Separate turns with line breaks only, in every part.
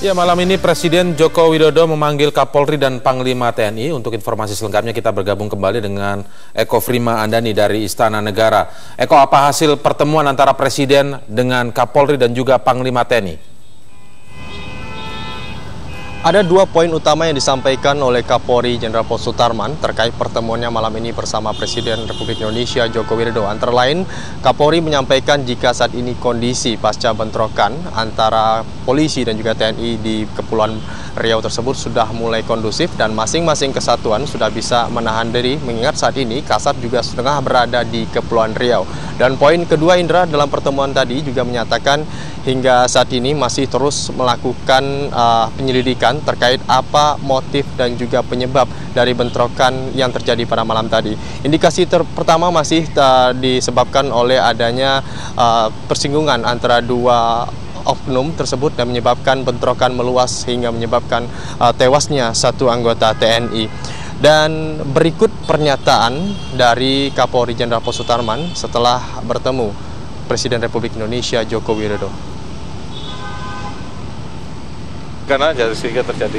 Ya, malam ini Presiden Joko Widodo memanggil Kapolri dan Panglima TNI. Untuk informasi selengkapnya kita bergabung kembali dengan Eko Frimaandani dari Istana Negara. Eko, apa hasil pertemuan antara Presiden dengan Kapolri dan juga Panglima TNI?
Ada dua poin utama yang disampaikan oleh Kapolri Jenderal Pol Sutarman terkait pertemuannya malam ini bersama Presiden Republik Indonesia Joko Widodo. Antara lain, Kapolri menyampaikan jika saat ini kondisi pasca bentrokan antara polisi dan juga TNI di Kepulauan Riau tersebut sudah mulai kondusif dan masing-masing kesatuan sudah bisa menahan diri, mengingat saat ini Kasat juga setengah berada di Kepulauan Riau. Dan poin kedua, Indra, dalam pertemuan tadi juga menyatakan hingga saat ini masih terus melakukan penyelidikan terkait apa motif dan juga penyebab dari bentrokan yang terjadi pada malam tadi. Indikasi pertama masih disebabkan oleh adanya persinggungan antara dua oknum tersebut dan menyebabkan bentrokan meluas hingga menyebabkan tewasnya satu anggota TNI. Dan berikut pernyataan dari Kapolri Jenderal Pol Sutarman setelah bertemu Presiden Republik Indonesia Joko Widodo.
Karena sehingga sudah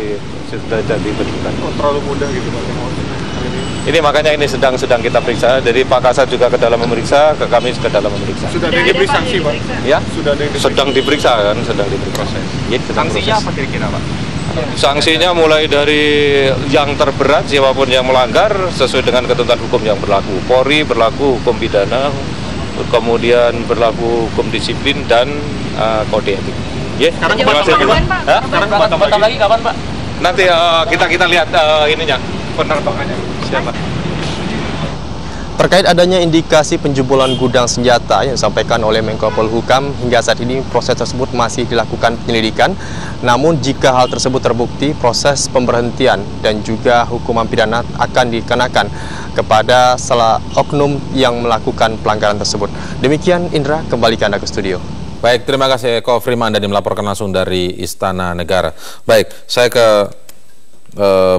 terjadi bentrokan.
Oh, terlalu mudah gitu Pak?
Ini makanya ini sedang kita periksa. Jadi Pak Kasat juga ke dalam memeriksa, kami ke dalam memeriksa.
Sudah ada yang diberi sanksi Pak?
Ya?
Sudah ada yang
sedang diperiksa kan, sedang diproses.
Sanksinya apa kira-kira Pak?
Sanksinya mulai dari yang terberat, siapapun yang melanggar sesuai dengan ketentuan hukum yang berlaku. Polri berlaku hukum pidana, kemudian berlaku hukum disiplin dan kode etik. Ya,
sekarang kapan Pak? Sekarang lagi kapan Pak?
Nanti kita lihat ininya, penerbangannya. Siapa?
Terkait adanya indikasi penjebolan gudang senjata yang disampaikan oleh Menko Polhukam, hingga saat ini proses tersebut masih dilakukan penyelidikan. Namun jika hal tersebut terbukti, proses pemberhentian dan juga hukuman pidana akan dikenakan kepada salah oknum yang melakukan pelanggaran tersebut. Demikian, Indra, kembali ke Anda ke studio.
Baik, terima kasih Eko Frimaandani melaporkan langsung dari Istana Negara. Baik, saya ke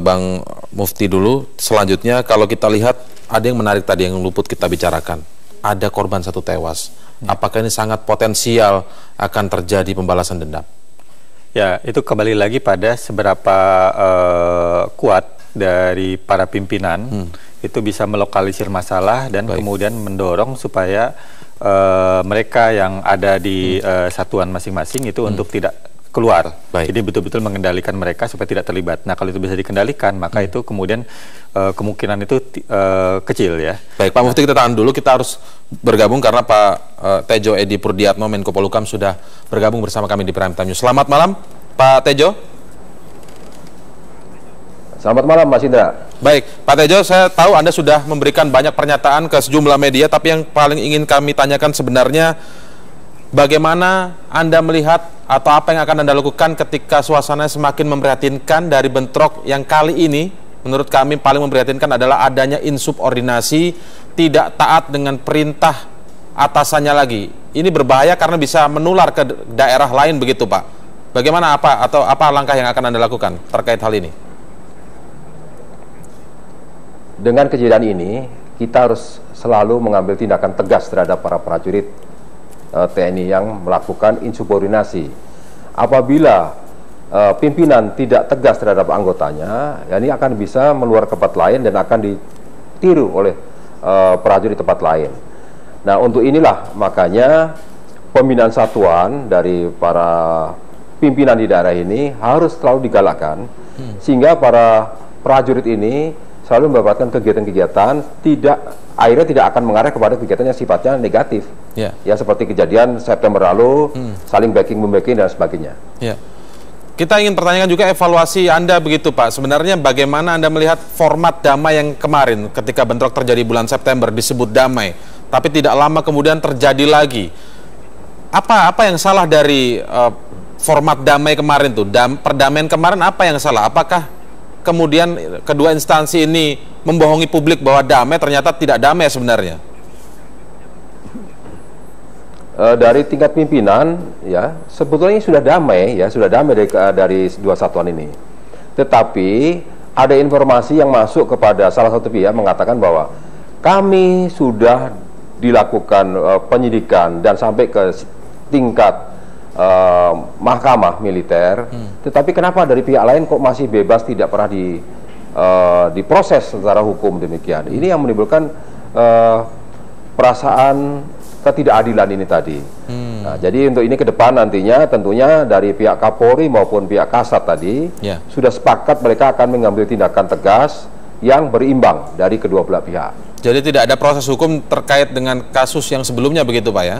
Bang Mufti dulu. Selanjutnya, kalau kita lihat ada yang menarik tadi yang luput kita bicarakan. Ada korban satu tewas. Apakah ini sangat potensial akan terjadi pembalasan dendam?
Ya, itu kembali lagi pada seberapa kuat dari para pimpinan itu bisa melokalisir masalah dan kemudian mendorong supaya mereka yang ada di satuan masing-masing itu untuk tidak keluar. Jadi betul-betul mengendalikan mereka supaya tidak terlibat. Nah, kalau itu bisa dikendalikan, maka itu kemudian kemungkinan itu kecil ya.
Baik, Pak Mufti, kita tahan dulu. Kita harus bergabung karena Pak Tejo Edi Purdiatno, Menko Polhukam, sudah bergabung bersama kami di Prime Time News. Selamat malam, Pak Tejo.
Selamat malam, Mas Indra.
Baik, Pak Tejo, saya tahu Anda sudah memberikan banyak pernyataan ke sejumlah media, tapi yang paling ingin kami tanyakan sebenarnya bagaimana Anda melihat atau apa yang akan Anda lakukan ketika suasana semakin memprihatinkan dari bentrok yang kali ini. Menurut kami paling memprihatinkan adalah adanya insubordinasi, tidak taat dengan perintah atasannya lagi. Ini berbahaya karena bisa menular ke daerah lain begitu, Pak. Bagaimana apa langkah yang akan Anda lakukan terkait hal ini?
Dengan kejadian ini, kita harus selalu mengambil tindakan tegas terhadap para prajurit TNI yang melakukan insubordinasi. Apabila pimpinan tidak tegas terhadap anggotanya, ya ini akan bisa meluar ke tempat lain dan akan ditiru oleh prajurit tempat lain. Nah, untuk inilah makanya pembinaan satuan dari para pimpinan di daerah ini harus selalu digalakkan, sehingga para prajurit ini selalu mendapatkan kegiatan-kegiatan akhirnya tidak akan mengarah kepada kegiatan yang sifatnya negatif. Ya, seperti kejadian September lalu, saling backing-membacking dan sebagainya.
Kita ingin pertanyakan juga evaluasi Anda begitu, Pak. Sebenarnya bagaimana Anda melihat format damai yang kemarin ketika bentrok terjadi bulan September disebut damai, tapi tidak lama kemudian terjadi lagi. Apa yang salah dari format damai kemarin tuh? Perdamaian kemarin apa yang salah? Apakah kemudian kedua instansi ini membohongi publik bahwa damai, ternyata tidak damai sebenarnya?
Dari tingkat pimpinan, ya sebetulnya sudah damai, dari dua satuan ini. Tetapi ada informasi yang masuk kepada salah satu pihak mengatakan bahwa kami sudah dilakukan penyidikan dan sampai ke tingkat mahkamah militer, tetapi kenapa dari pihak lain kok masih bebas, tidak pernah diproses secara hukum demikian? Ini yang menimbulkan perasaan ketidakadilan ini tadi. Nah, jadi untuk ini ke depan nantinya tentunya dari pihak Kapolri maupun pihak Kasat tadi sudah sepakat mereka akan mengambil tindakan tegas yang berimbang dari kedua belah pihak.
Jadi tidak ada proses hukum terkait dengan kasus yang sebelumnya begitu Pak ya?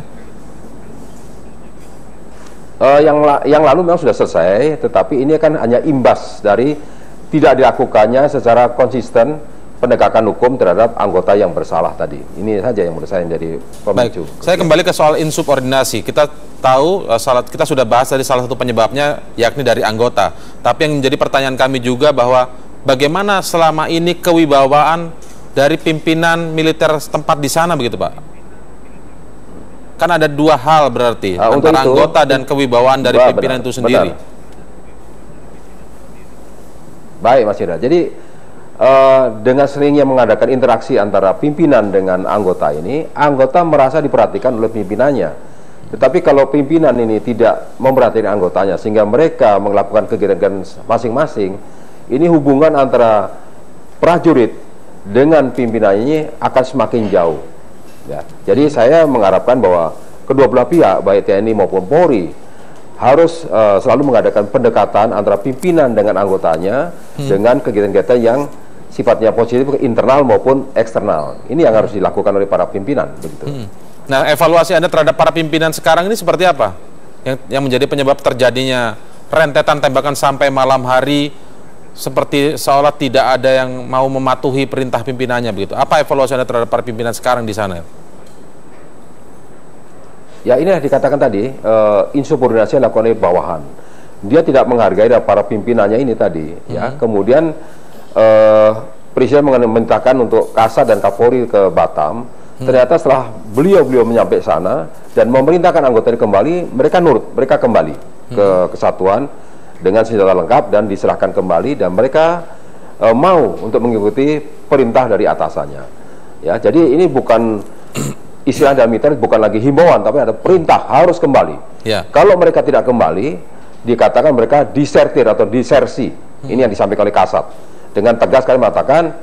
Yang lalu memang sudah selesai, tetapi ini kan hanya imbas dari tidak dilakukannya secara konsisten penegakan hukum terhadap anggota yang bersalah tadi. Ini saja yang menurut saya menjadi pemicu.
Baik, saya kembali ke soal insubordinasi. Kita tahu, kita sudah bahas tadi salah satu penyebabnya yakni dari anggota. Tapi yang menjadi pertanyaan kami juga bahwa bagaimana selama ini kewibawaan dari pimpinan militer setempat di sana begitu Pak? Kan ada dua hal berarti, antara anggota dan kewibawaan dari pimpinan itu sendiri.
Baik Mas Indra, jadi dengan seringnya mengadakan interaksi antara pimpinan dengan anggota ini, anggota merasa diperhatikan oleh pimpinannya. Tetapi kalau pimpinan ini tidak memperhatikan anggotanya sehingga mereka melakukan kegiatan masing-masing, ini hubungan antara prajurit dengan pimpinannya ini akan semakin jauh. Ya, jadi saya mengharapkan bahwa kedua belah pihak, baik TNI maupun Polri, harus selalu mengadakan pendekatan antara pimpinan dengan anggotanya dengan kegiatan-kegiatan yang sifatnya positif internal maupun eksternal. Ini yang harus dilakukan oleh para pimpinan. Begitu.
Nah, evaluasi Anda terhadap para pimpinan sekarang ini seperti apa? Yang menjadi penyebab terjadinya rentetan tembakan sampai malam hari, seperti seolah tidak ada yang mau mematuhi perintah pimpinannya begitu. Apa evaluasi Anda terhadap para pimpinan sekarang di sana?
Ya, ini yang dikatakan tadi, insubordinasi yang dilakukan oleh bawahan. Dia tidak menghargai para pimpinannya ini tadi. Ya, kemudian Presiden memintakan untuk Kasat dan Kapolri ke Batam. Ternyata setelah beliau menyampai sana dan memerintahkan anggota kembali, mereka nurut, mereka kembali ke kesatuan dengan senjata lengkap dan diserahkan kembali, dan mereka mau untuk mengikuti perintah dari atasannya. Ya, jadi ini bukan istilah dalam militer, bukan lagi himbauan, tapi ada perintah harus kembali. Kalau mereka tidak kembali, dikatakan mereka disertir atau disersi. Ini yang disampaikan oleh Kasat. Dengan tegas kami mengatakan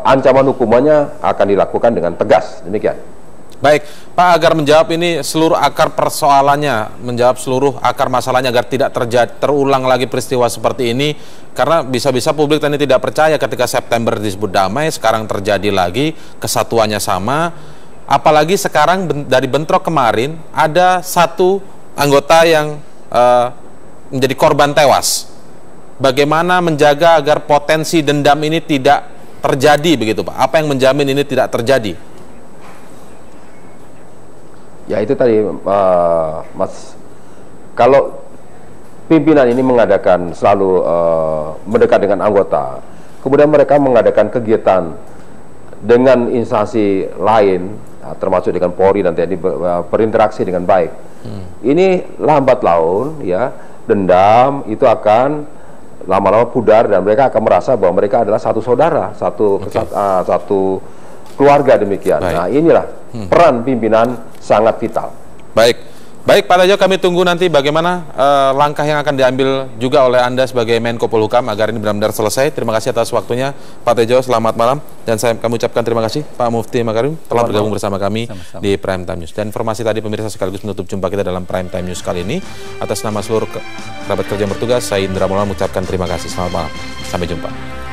ancaman hukumannya akan dilakukan dengan tegas. Demikian.
Baik, Pak, agar menjawab ini seluruh akar persoalannya, menjawab seluruh akar masalahnya agar tidak terulang lagi peristiwa seperti ini, karena bisa-bisa publik tadi tidak percaya ketika September disebut damai, sekarang terjadi lagi, kesatuannya sama, apalagi sekarang dari bentrok kemarin ada satu anggota yang menjadi korban tewas. Bagaimana menjaga agar potensi dendam ini tidak terjadi begitu Pak? Apa yang menjamin ini tidak terjadi?
Ya itu tadi Mas, kalau pimpinan ini mengadakan selalu mendekat dengan anggota, kemudian mereka mengadakan kegiatan dengan instansi lain, termasuk dengan Polri dan TNI, berinteraksi dengan baik. Ini lambat laun ya, dendam itu akan lama-lama pudar dan mereka akan merasa bahwa mereka adalah satu saudara, satu keluarga demikian. Nah, inilah peran pimpinan sangat vital. Baik,
Pak Tejo, kami tunggu nanti bagaimana langkah yang akan diambil juga oleh Anda sebagai Menko Polhukam agar ini benar-benar selesai. Terima kasih atas waktunya, Pak Tejo. Selamat malam, dan kami ucapkan terima kasih Pak Mufti Makarim telah bergabung bersama kami di Prime Time News. Dan informasi tadi pemirsa sekaligus menutup jumpa kita dalam Prime Time News kali ini. Atas nama seluruh kerabat kerja yang bertugas, saya Indra Maulana mengucapkan terima kasih. Selamat malam, sampai jumpa.